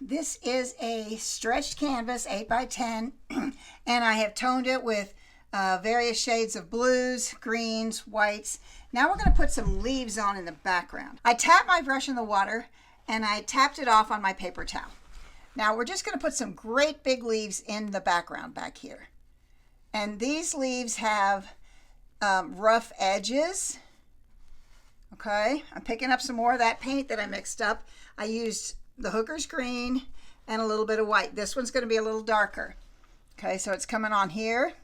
This is a stretched canvas, 8 by 10, and I have toned it with various shades of blues, greens, whites. Now we're going to put some leaves on in the background. I tapped my brush in the water and I tapped it off on my paper towel. Now we're just going to put some great big leaves in the background back here. And these leaves have rough edges. Okay, I'm picking up some more of that paint that I mixed up. I used the Hooker's green and a little bit of white. This one's going to be a little darker. Okay, so it's coming on here.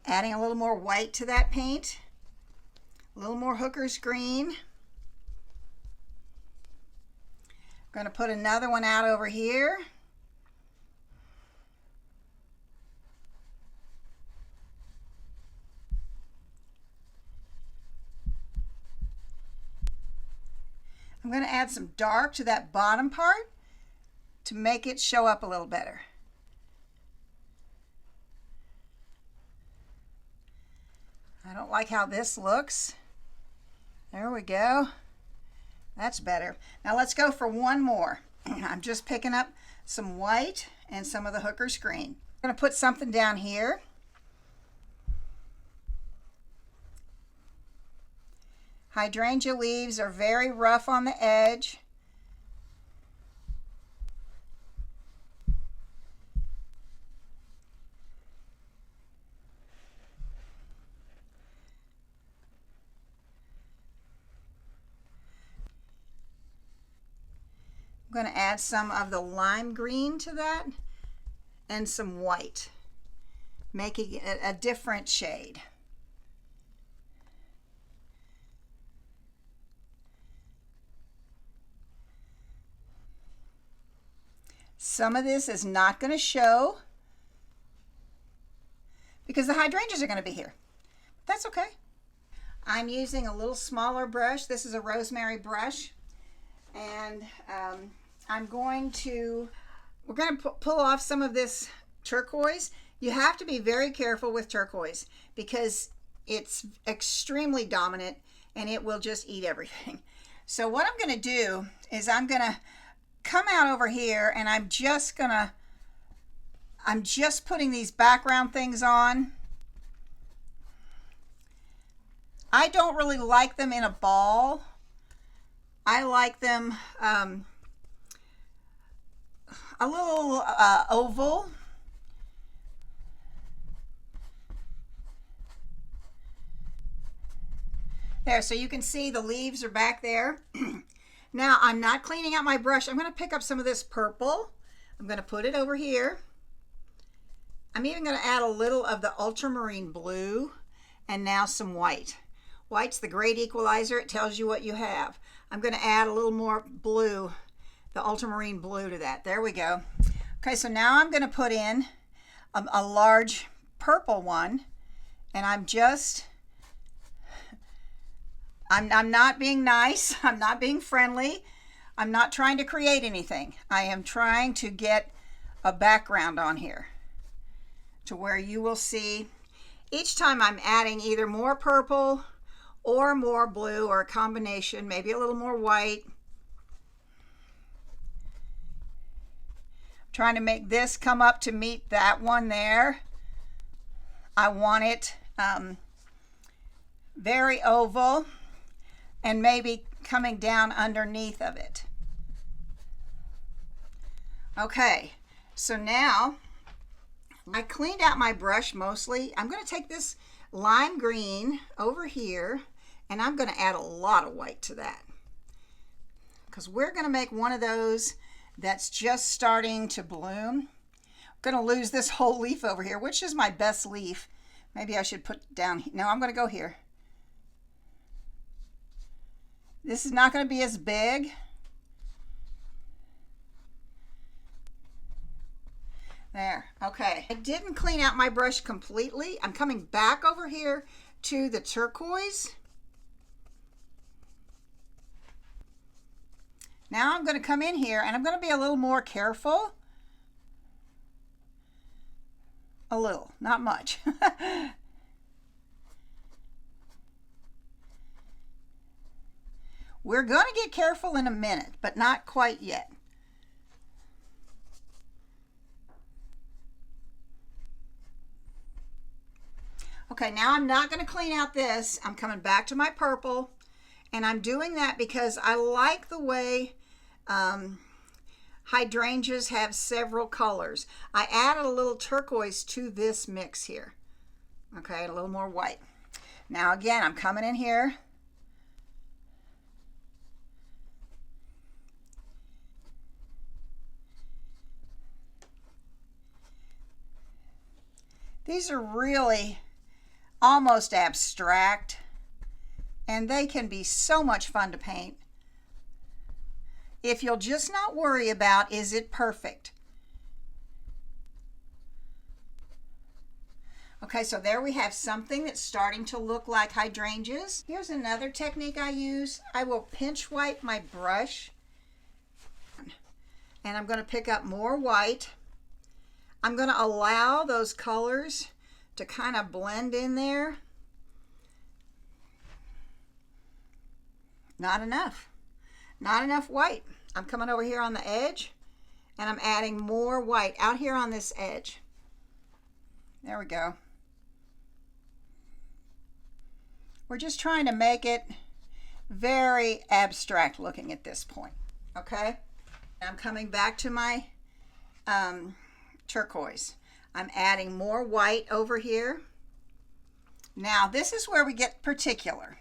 Adding a little more white to that paint. A little more Hooker's green. I'm going to put another one out over here. I'm going to add some dark to that bottom part to make it show up a little better. I don't like how this looks. There we go. That's better. Now let's go for one more. I'm just picking up some white and some of the Hooker's green. I'm going to put something down here. Hydrangea leaves are very rough on the edge. I'm going to add some of the lime green to that and some white, making it a different shade. Some of this is not going to show because the hydrangeas are going to be here. That's okay. I'm using a little smaller brush. This is a rosemary brush, and we're going to pull off some of this turquoise. You have to be very careful with turquoise because it's extremely dominant and it will just eat everything. So what I'm going to do is I'm going to come out over here and I'm just putting these background things on. I don't really like them in a ball. I like them a little oval. There, so you can see the leaves are back there. Now, I'm not cleaning out my brush. I'm going to pick up some of this purple. I'm going to put it over here. I'm even going to add a little of the ultramarine blue and now some white. White's the great equalizer. It tells you what you have. I'm going to add a little more blue, the ultramarine blue to that. There we go. Okay, so now I'm going to put in a large purple one, and I'm not being nice. I'm not being friendly. I'm not trying to create anything. I am trying to get a background on here to where you will see each time I'm adding either more purple or more blue or a combination, maybe a little more white. I'm trying to make this come up to meet that one there. I want it very oval and maybe coming down underneath of it. Okay, so now I cleaned out my brush mostly. I'm going to take this lime green over here and I'm going to add a lot of white to that because we're going to make one of those that's just starting to bloom. I'm going to lose this whole leaf over here, which is my best leaf. Maybe I should put down. No, I'm going to go here. This is not going to be as big. There, okay. I didn't clean out my brush completely. I'm coming back over here to the turquoise. Now I'm going to come in here and I'm going to be a little more careful. A little, not much. We're going to get careful in a minute, but not quite yet. Okay, now I'm not going to clean out this. I'm coming back to my purple, and I'm doing that because I like the way hydrangeas have several colors. I added a little turquoise to this mix here. Okay, a little more white. Now again, I'm coming in here. These are really almost abstract, and they can be so much fun to paint if you'll just not worry about, is it perfect? Okay, so there we have something that's starting to look like hydrangeas. Here's another technique I use. I will pinch wipe my brush, and I'm going to pick up more white. I'm going to allow those colors to kind of blend in there. Not enough. Not enough white. I'm coming over here on the edge, and I'm adding more white out here on this edge. There we go. We're just trying to make it very abstract looking at this point, okay? I'm coming back to my turquoise. I'm adding more white over here. Now this is where we get particular.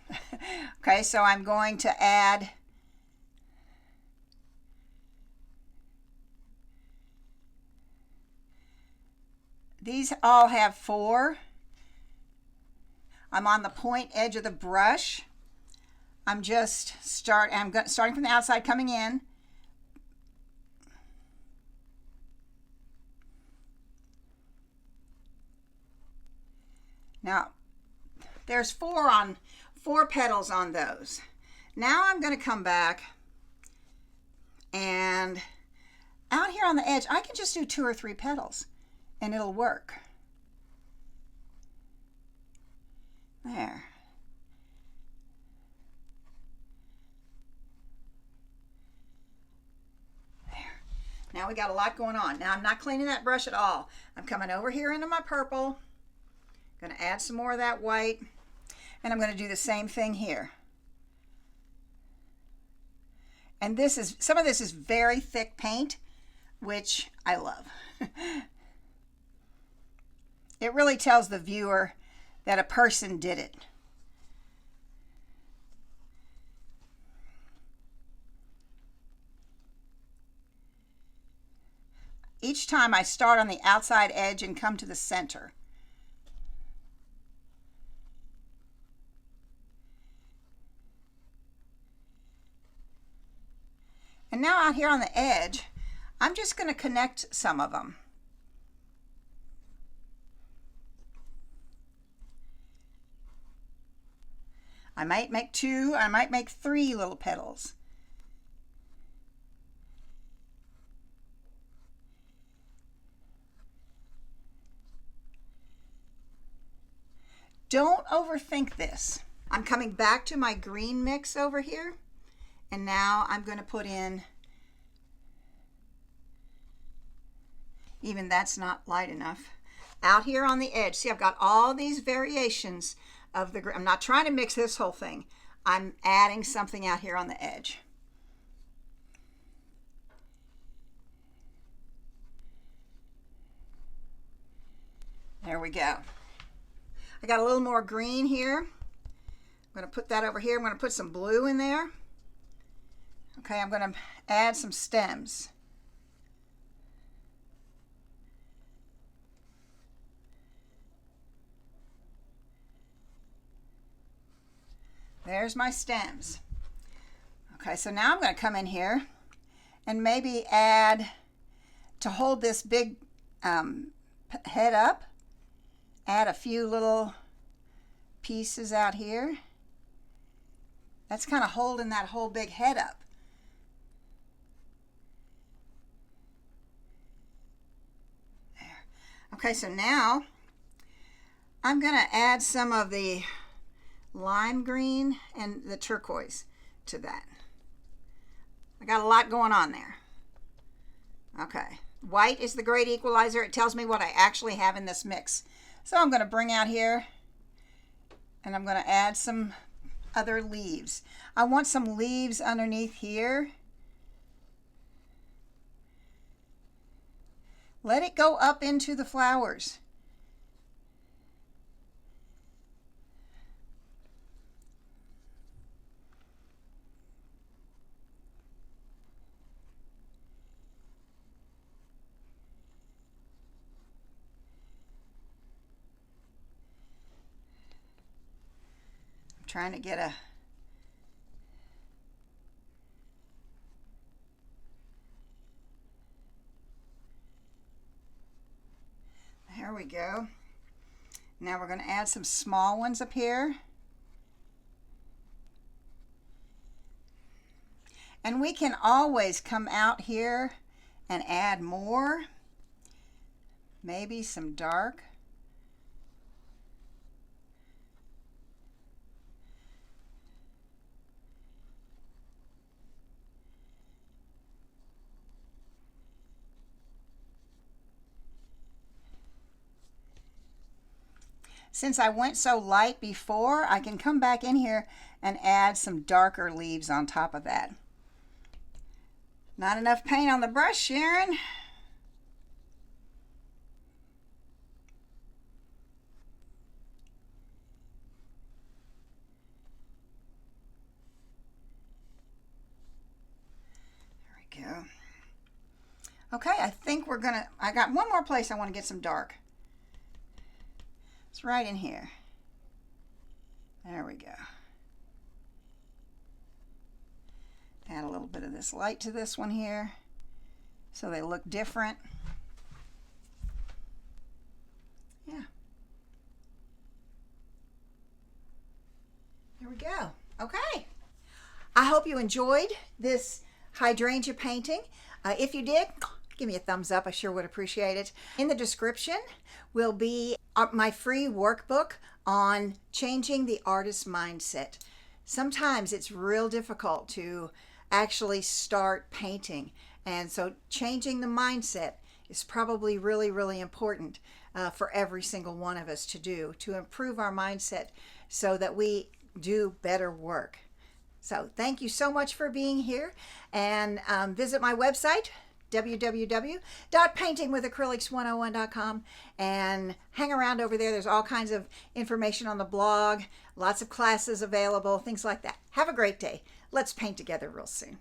Okay, so I'm going to add these all have 4. I'm on the point edge of the brush. I'm starting from the outside coming in. Now, there's 4 petals on those. Now I'm going to come back, and out here on the edge, I can just do 2 or 3 petals, and it'll work. There. Now we got a lot going on. Now I'm not cleaning that brush at all. I'm coming over here into my purple. Going to add some more of that white, and I'm going to do the same thing here. And some of this is very thick paint, which I love. It really tells the viewer that a person did it. Each time I start on the outside edge and come to the center. And now out here on the edge, I'm just going to connect some of them. I might make 2, I might make 3 little petals. Don't overthink this. I'm coming back to my green mix over here. And now I'm going to put in, even that's not light enough, out here on the edge. See, I've got all these variations of the green. I'm not trying to mix this whole thing. I'm adding something out here on the edge. There we go. I got a little more green here. I'm going to put that over here. I'm going to put some blue in there. Okay, I'm going to add some stems. There's my stems. Okay, so now I'm going to come in here and maybe add, to hold this big head up, add a few little pieces out here. That's kind of holding that whole big head up. Okay, so now I'm going to add some of the lime green and the turquoise to that. I got a lot going on there. Okay, white is the great equalizer. It tells me what I actually have in this mix. So I'm going to bring out here and I'm going to add some other leaves. I want some leaves underneath here. Let it go up into the flowers. I'm trying to get a There we go. Now we're going to add some small ones up here. And we can always come out here and add more. Maybe some dark. Since I went so light before, I can come back in here and add some darker leaves on top of that. Not enough paint on the brush, Sharon. There we go. Okay, I think I got one more place I want to get some dark. It's right in here. There we go. Add a little bit of this light to this one here so they look different. Yeah. There we go. Okay. I hope you enjoyed this hydrangea painting. If you did, give me a thumbs up. I sure would appreciate it. In the description will be my free workbook on changing the artist's mindset. Sometimes it's real difficult to actually start painting, and so changing the mindset is probably really, really important for every single one of us to do, to improve our mindset so that we do better work. So thank you so much for being here, and visit my website, www.paintingwithacrylics101.com, and hang around over there. There's all kinds of information on the blog, lots of classes available, things like that. Have a great day. Let's paint together real soon.